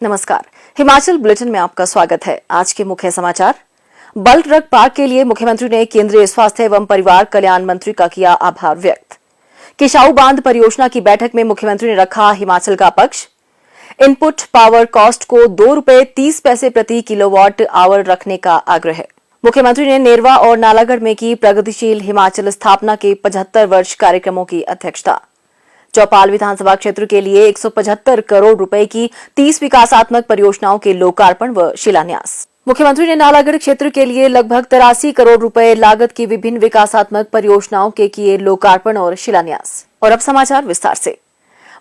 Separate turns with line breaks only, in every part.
नमस्कार, हिमाचल बुलेटिन में आपका स्वागत है। आज के मुख्य समाचार। बल्क ड्रग पार्क के लिए मुख्यमंत्री ने केंद्रीय स्वास्थ्य एवं परिवार कल्याण मंत्री का किया आभार व्यक्त। किसाऊ बांध परियोजना की बैठक में मुख्यमंत्री ने रखा हिमाचल का पक्ष। इनपुट पावर कॉस्ट को ₹2.30 प्रति किलोवाट आवर रखने का आग्रह। मुख्यमंत्री ने नेरवा और नालागढ़ में की प्रगतिशील हिमाचल स्थापना के 75 वर्ष कार्यक्रमों की अध्यक्षता। चौपाल विधानसभा क्षेत्र के लिए 175 करोड़ रुपए की 30 विकासात्मक परियोजनाओं के लोकार्पण व शिलान्यास। मुख्यमंत्री ने नालागढ़ क्षेत्र के लिए लगभग 83 करोड़ रुपए लागत की विभिन्न विकासात्मक परियोजनाओं के किए लोकार्पण और शिलान्यास। और अब समाचार विस्तार से।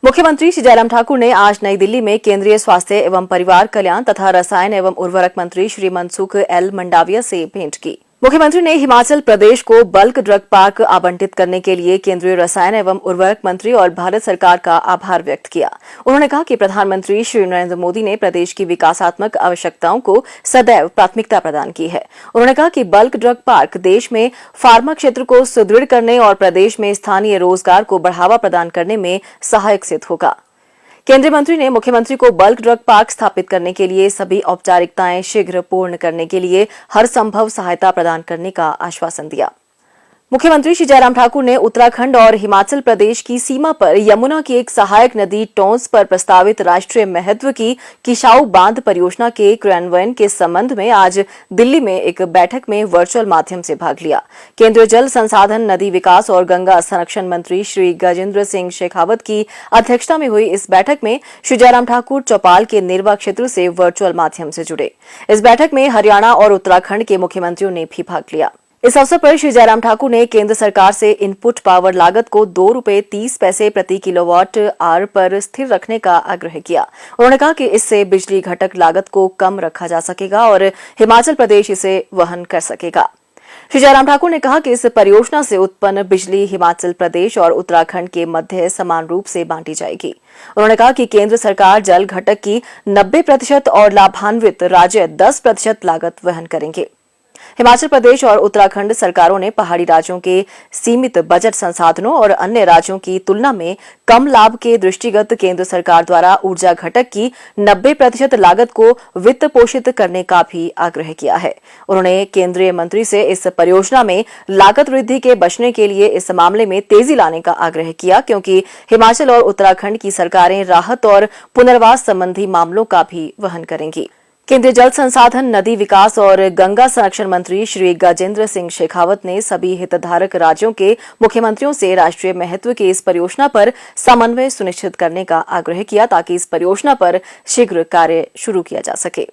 मुख्यमंत्री श्री जयराम ठाकुर ने आज नई दिल्ली में केंद्रीय स्वास्थ्य एवं परिवार कल्याण तथा रसायन एवं उर्वरक मंत्री श्री मनसुख एल मंडाविया से भेंट की। मुख्यमंत्री ने हिमाचल प्रदेश को बल्क ड्रग पार्क आवंटित करने के लिए केंद्रीय रसायन एवं उर्वरक मंत्री और भारत सरकार का आभार व्यक्त किया। उन्होंने कहा कि प्रधानमंत्री श्री नरेंद्र मोदी ने प्रदेश की विकासात्मक आवश्यकताओं को सदैव प्राथमिकता प्रदान की है। उन्होंने कहा कि बल्क ड्रग पार्क देश में फार्मा क्षेत्र को सुदृढ़ करने और प्रदेश में स्थानीय रोजगार को बढ़ावा प्रदान करने में सहायक सिद्ध होगा। केंद्रीय मंत्री ने मुख्यमंत्री को बल्क ड्रग पार्क स्थापित करने के लिए सभी औपचारिकताएं शीघ्र पूर्ण करने के लिए हर संभव सहायता प्रदान करने का आश्वासन दिया। मुख्यमंत्री श्री जयराम ठाकुर ने उत्तराखंड और हिमाचल प्रदेश की सीमा पर यमुना की एक सहायक नदी टोंस पर प्रस्तावित राष्ट्रीय महत्व की किसाऊ बांध परियोजना के क्रियान्वयन के संबंध में आज दिल्ली में एक बैठक में वर्चुअल माध्यम से भाग लिया। केंद्रीय जल संसाधन, नदी विकास और गंगा संरक्षण मंत्री श्री गजेंद्र सिंह शेखावत की अध्यक्षता में हुई इस बैठक में श्री जयराम ठाकुर चौपाल के नेरवा क्षेत्र से वर्चुअल माध्यम से जुड़े। इस बैठक में हरियाणा और उत्तराखंड के मुख्यमंत्रियों ने भी भाग लिया। इस अवसर पर श्री जयराम ठाकुर ने केंद्र सरकार से इनपुट पावर लागत को ₹2.30 प्रति किलोवाट आवर पर स्थिर रखने का आग्रह किया। उन्होंने कहा कि इससे बिजली घटक लागत को कम रखा जा सकेगा और हिमाचल प्रदेश इसे वहन कर सकेगा। श्री जयराम ठाकुर ने कहा कि इस परियोजना से उत्पन्न बिजली हिमाचल प्रदेश और उत्तराखंड के मध्य समान रूप से बांटी जाएगी। उन्होंने कहा कि केंद्र सरकार जल घटक की 90% और लाभान्वित राज्य 10% लागत वहन करेंगे। हिमाचल प्रदेश और उत्तराखंड सरकारों ने पहाड़ी राज्यों के सीमित बजट संसाधनों और अन्य राज्यों की तुलना में कम लाभ के दृष्टिगत केंद्र सरकार द्वारा ऊर्जा घटक की 90% लागत को वित्त पोषित करने का भी आग्रह किया है। उन्होंने केंद्रीय मंत्री से इस परियोजना में लागत वृद्धि के बचने के लिए इस मामले में तेजी लाने का आग्रह किया, क्योंकि हिमाचल और उत्तराखंड की सरकारें राहत और पुनर्वास संबंधी मामलों का भी वहन करेंगी। केंद्रीय जल संसाधन, नदी विकास और गंगा संरक्षण मंत्री श्री गजेंद्र सिंह शेखावत ने सभी हितधारक राज्यों के मुख्यमंत्रियों से राष्ट्रीय महत्व की इस परियोजना पर समन्वय सुनिश्चित करने का आग्रह किया, ताकि इस परियोजना पर शीघ्र कार्य शुरू किया जा सके।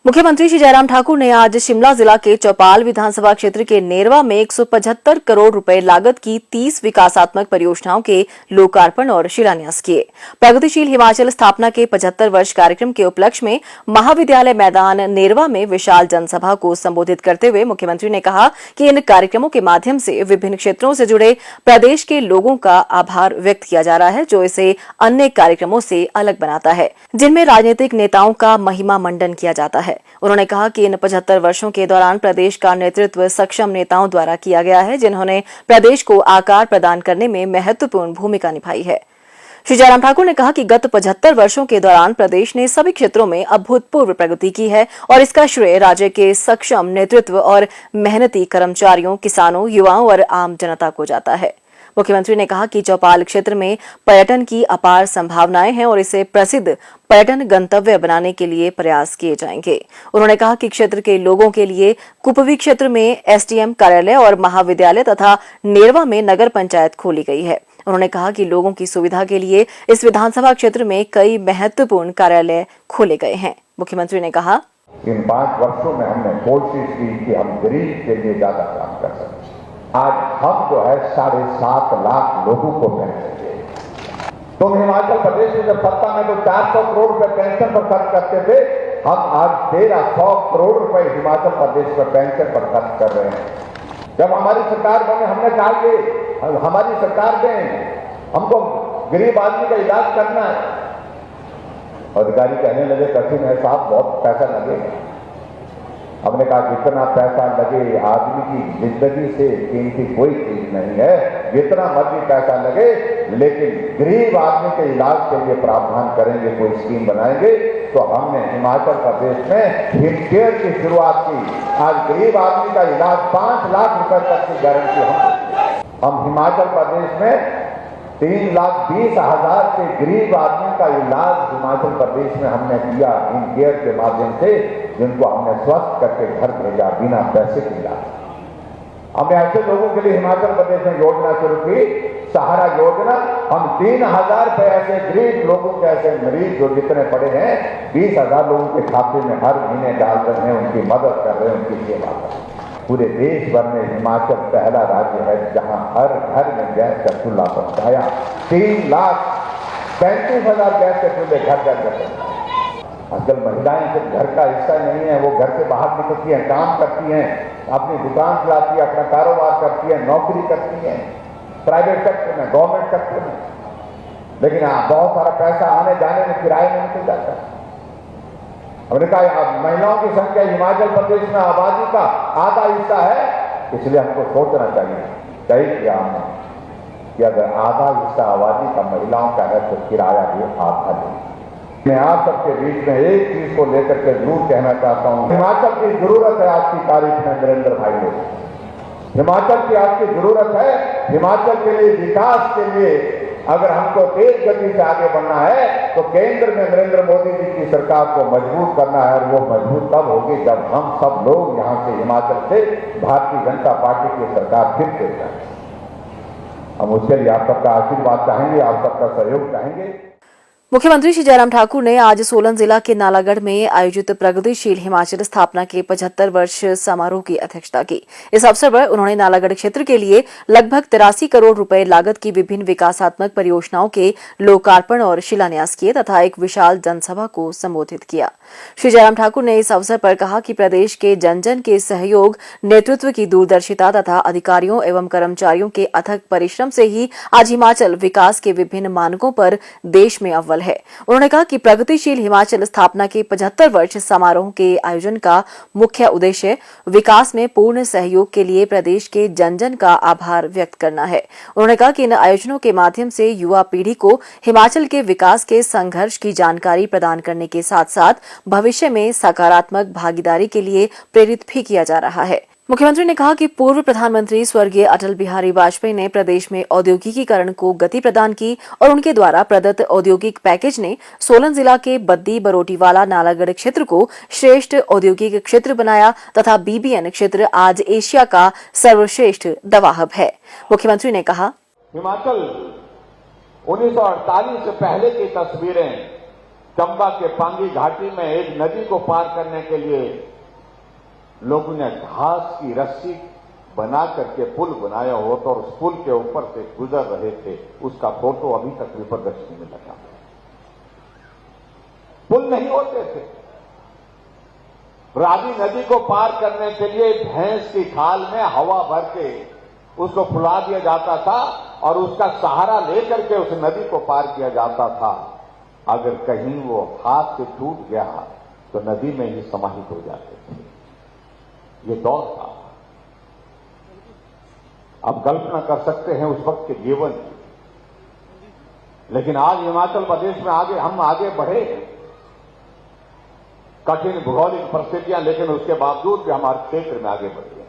मुख्यमंत्री श्री जयराम ठाकुर ने आज शिमला जिला के चौपाल विधानसभा क्षेत्र के नेरवा में 175 करोड़ रुपए लागत की 30 विकासात्मक परियोजनाओं के लोकार्पण और शिलान्यास किए। प्रगतिशील हिमाचल स्थापना के 75 वर्ष कार्यक्रम के उपलक्ष्य में महाविद्यालय मैदान नेरवा में विशाल जनसभा को संबोधित करते हुए मुख्यमंत्री ने कहा कि इन कार्यक्रमों के माध्यम से विभिन्न क्षेत्रों से जुड़े प्रदेश के लोगों का आभार व्यक्त किया जा रहा है, जो इसे अन्य कार्यक्रमों से अलग बनाता है, जिनमें राजनीतिक नेताओं का महिमा मंडन किया जाता है। उन्होंने कहा कि इन 75 वर्षों के दौरान प्रदेश का नेतृत्व सक्षम नेताओं द्वारा किया गया है, जिन्होंने प्रदेश को आकार प्रदान करने में महत्वपूर्ण भूमिका निभाई है। श्री जयराम ठाकुर ने कहा कि गत 75 वर्षों के दौरान प्रदेश ने सभी क्षेत्रों में अभूतपूर्व प्रगति की है और इसका श्रेय राज्य के सक्षम नेतृत्व और मेहनती कर्मचारियों, किसानों, युवाओं और आम जनता को जाता है। मुख्यमंत्री ने कहा कि चौपाल क्षेत्र में पर्यटन की अपार संभावनाएं हैं और इसे प्रसिद्ध पर्यटन गंतव्य बनाने के लिए प्रयास किए जाएंगे। उन्होंने कहा कि क्षेत्र के लोगों के लिए कुपवी क्षेत्र में एसडीएम कार्यालय और महाविद्यालय तथा नेरवा में नगर पंचायत खोली गई है। उन्होंने कहा कि लोगों की सुविधा के लिए इस विधानसभा क्षेत्र में कई महत्वपूर्ण कार्यालय खोले गए हैं। मुख्यमंत्री ने कहा,
इन 5 वर्षों में हमने कोशिश की कि हम गरीब के लिए ज्यादा काम कर सकें। आज हम जो है 7.5 लाख लोगों को पेंशन दें। तो हिमाचल प्रदेश में जब सत्ता में तो 400 करोड़ रुपए पेंशन पर खर्च करते थे, हम आज 1,300 करोड़ रुपए हिमाचल प्रदेश पर पेंशन पर खर्च कर रहे हैं। जब हमारी सरकार बने, हमने कहा कि हमारी सरकार में हमको गरीब आदमी का इलाज करना है। अधिकारी कहने लगे, कठिन है साहब, बहुत पैसा लगेगा। हमने कहा जितना पैसा लगे, आदमी की जिंदगी से कीमती कोई चीज नहीं है, जितना मर्जी पैसा लगे, लेकिन गरीब आदमी के इलाज के लिए प्रावधान करेंगे, कोई स्कीम बनाएंगे। तो हमने हिमाचल प्रदेश में हिमकेयर की शुरुआत की। आज गरीब आदमी का इलाज 5 लाख रुपए तक की गारंटी हम हिमाचल प्रदेश में 3,20,000 से गरीब आदमी का इलाज हिमाचल प्रदेश में हमने किया हिमकेयर के माध्यम से, जिनको हमने स्वस्थ करके घर भेजा बिना पैसे के इलाज। हमने ऐसे लोगों के लिए हिमाचल प्रदेश में योजना शुरू की, सहारा योजना। हम 3,000 रुपए ऐसे गरीब लोगों के, ऐसे मरीज जो जितने पड़े हैं, 20,000 लोगों के खाते में हर महीने डाल रहे हैं, उनकी मदद कर रहे हैं, उनकी सेवा कर रहे हैं। पूरे देश भर में हिमाचल पहला राज्य है जहां हर घर में गैस का चूल्हा पहुंचाया। 3,35,000 गैस के चूल्हे घर घर पहुंचाए। आजकल महिलाएं सिर्फ घर का हिस्सा नहीं है, वो घर से बाहर निकलती हैं, काम करती हैं, अपनी दुकान चलाती है, अपना कारोबार करती है, नौकरी करती है, प्राइवेट सेक्टर में, गवर्नमेंट सेक्टर में। लेकिन बहुत सारा पैसा आने जाने में, किराए में निकल जाता है। हमने कहा महिलाओं की संख्या हिमाचल प्रदेश में आबादी का आधा हिस्सा है, इसलिए हमको सोचना चाहिए। तय किया हमने कि अगर आधा हिस्सा आबादी का महिलाओं का है तो किराया भी आधा दें। मैं आप सबके बीच में एक चीज को लेकर के जरूर कहना चाहता हूं, हिमाचल की जरूरत है आज की तारीख में नरेंद्र भाई लोग, हिमाचल की आज की जरूरत है। हिमाचल के लिए, विकास के लिए अगर हमको तेज गति से आगे बढ़ना है तो केंद्र में नरेंद्र मोदी जी की सरकार को मजबूत करना है। और वो मजबूत तब होगी जब हम सब लोग यहां से, हिमाचल से भारतीय जनता पार्टी की सरकार फिर से जाए। हम उसके लिए आप सबका आशीर्वाद चाहेंगे, आप सबका सहयोग चाहेंगे।
मुख्यमंत्री श्री जयराम ठाकुर ने आज सोलन जिला के नालागढ़ में आयोजित प्रगतिशील हिमाचल स्थापना के 75 वर्ष समारोह की अध्यक्षता की। इस अवसर पर उन्होंने नालागढ़ क्षेत्र के लिए लगभग 83 करोड़ रुपए लागत की विभिन्न विकासात्मक परियोजनाओं के लोकार्पण और शिलान्यास किए तथा एक विशाल जनसभा को संबोधित किया। श्री जयराम ठाकुर ने इस अवसर पर कहा कि प्रदेश के जन जन के सहयोग, नेतृत्व की दूरदर्शिता तथा अधिकारियों एवं कर्मचारियों के अथक परिश्रम से ही आज हिमाचल विकास के विभिन्न मानकों पर देश में अव्वल है। उन्होंने कहा कि प्रगतिशील हिमाचल स्थापना के 75 वर्ष समारोह के आयोजन का मुख्य उद्देश्य विकास में पूर्ण सहयोग के लिए प्रदेश के जन जन का आभार व्यक्त करना है। उन्होंने कहा कि इन आयोजनों के माध्यम से युवा पीढ़ी को हिमाचल के विकास के संघर्ष की जानकारी प्रदान करने के साथ साथ भविष्य में सकारात्मक भागीदारी के लिए प्रेरित भी किया जा रहा है। मुख्यमंत्री ने कहा कि पूर्व प्रधानमंत्री स्वर्गीय अटल बिहारी वाजपेयी ने प्रदेश में औद्योगिकीकरण को गति प्रदान की और उनके द्वारा प्रदत्त औद्योगिक पैकेज ने सोलन जिला के बद्दी, बरोटीवाला, नालागढ़ क्षेत्र को श्रेष्ठ औद्योगिक क्षेत्र बनाया तथा बीबीएन क्षेत्र आज एशिया का सर्वश्रेष्ठ दवा हब है। मुख्यमंत्री ने कहा,
हिमाचल 1948 से पहले की तस्वीरें, चंबा के पांगी घाटी में एक नदी को पार करने के लिए लोगों ने घास की रस्सी बना करके पुल बनाया हो तो, और उस पुल के ऊपर से गुजर रहे थे, उसका फोटो अभी तक भी प्रदर्शनी में लगा। पुल नहीं होते थे। रावी नदी को पार करने के लिए भैंस की खाल में हवा भर के उसको फुला दिया जाता था और उसका सहारा लेकर के उस नदी को पार किया जाता था। अगर कहीं वो हाथ से टूट गया तो नदी में ही समाहित हो जाते थे। ये दौर था। आप कल्पना कर सकते हैं उस वक्त के जीवन की। लेकिन आज हिमाचल प्रदेश में हम आगे बढ़े। कठिन भौगोलिक परिस्थितियां, लेकिन उसके बावजूद भी हमारे क्षेत्र में आगे बढ़ गए।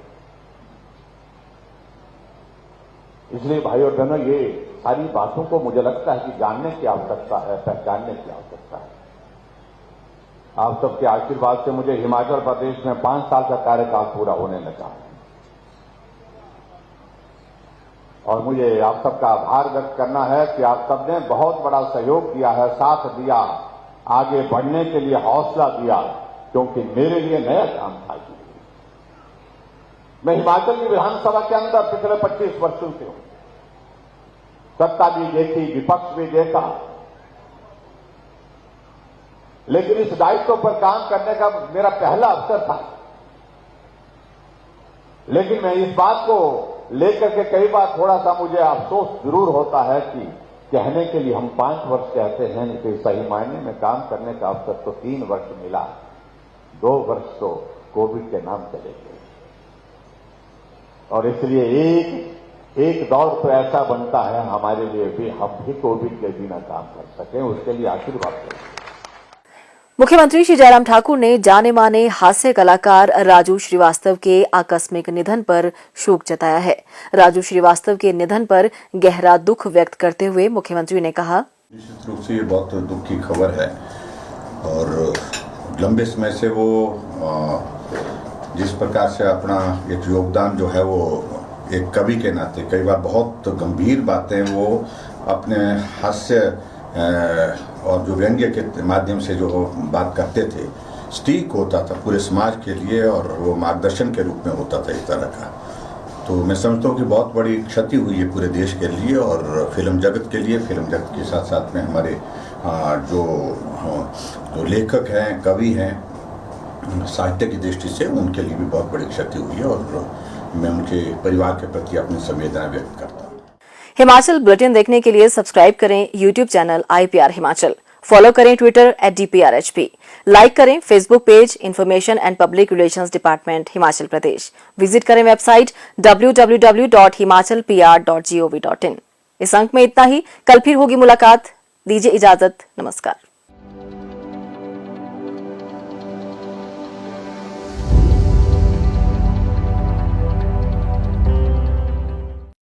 इसलिए भाई और बहनों, ये सारी बातों को मुझे लगता है कि जानने की आवश्यकता है, पहचानने की आवश्यकता है। आप सबके आशीर्वाद से मुझे हिमाचल प्रदेश में 5 साल का कार्यकाल पूरा होने लगा और मुझे आप सबका आभार व्यक्त करना है कि आप सबने बहुत बड़ा सहयोग दिया है, साथ दिया, आगे बढ़ने के लिए हौसला दिया, क्योंकि मेरे लिए नया काम था। मैं हिमाचल की विधानसभा के अंदर पिछले 25 वर्षों से हूं। सत्ता भी देखी, विपक्ष भी देखा, लेकिन इस दायित्व पर काम करने का मेरा पहला अवसर था। लेकिन मैं इस बात को लेकर के कई बार थोड़ा सा मुझे अफसोस जरूर होता है कि कहने के लिए हम 5 वर्ष कहते हैं, लेकिन सही मायने में काम करने का अवसर तो 3 वर्ष मिला। 2 वर्ष तो कोविड के नाम चले गए। और इसलिए एक दौर तो ऐसा बनता है हमारे लिए भी, हम भी कोविड के बिना काम कर सकें, उसके लिए आशीर्वाद करें।
मुख्यमंत्री श्री जयराम ठाकुर ने जाने माने हास्य कलाकार राजू श्रीवास्तव के आकस्मिक निधन पर शोक जताया है। राजू श्रीवास्तव के निधन पर गहरा दुख व्यक्त करते हुए मुख्यमंत्री ने कहा,
निश्चित रूप से ये बहुत दुख की खबर है और लंबे समय से वो जिस प्रकार से अपना एक योगदान जो है वो एक कवि के नाते कई बार बहुत गंभीर बातें वो अपने हास्य और जो व्यंग्य के माध्यम से जो बात करते थे, स्टीक होता था पूरे समाज के लिए और वो मार्गदर्शन के रूप में होता था इस तरह का। तो मैं समझता हूँ कि बहुत बड़ी क्षति हुई है पूरे देश के लिए और फिल्म जगत के लिए। फिल्म जगत के साथ साथ में हमारे जो लेखक हैं, कवि हैं, साहित्य की दृष्टि से उनके लिए भी बहुत बड़ी क्षति हुई है और मैं उनके परिवार के प्रति अपनी संवेदना व्यक्त करता हूँ।
हिमाचल बुलेटिन देखने के लिए सब्सक्राइब करें YouTube channel IPR Himachal, follow करें ट्विटर @DPRHP, लाइक करें Facebook page information and public relations department Himachal Pradesh, visit करें वेबसाइट www.himachalpr.gov.in। इस अंक में इतना ही, कल फिर होगी मुलाकात। दीजिए इजाजत, नमस्कार।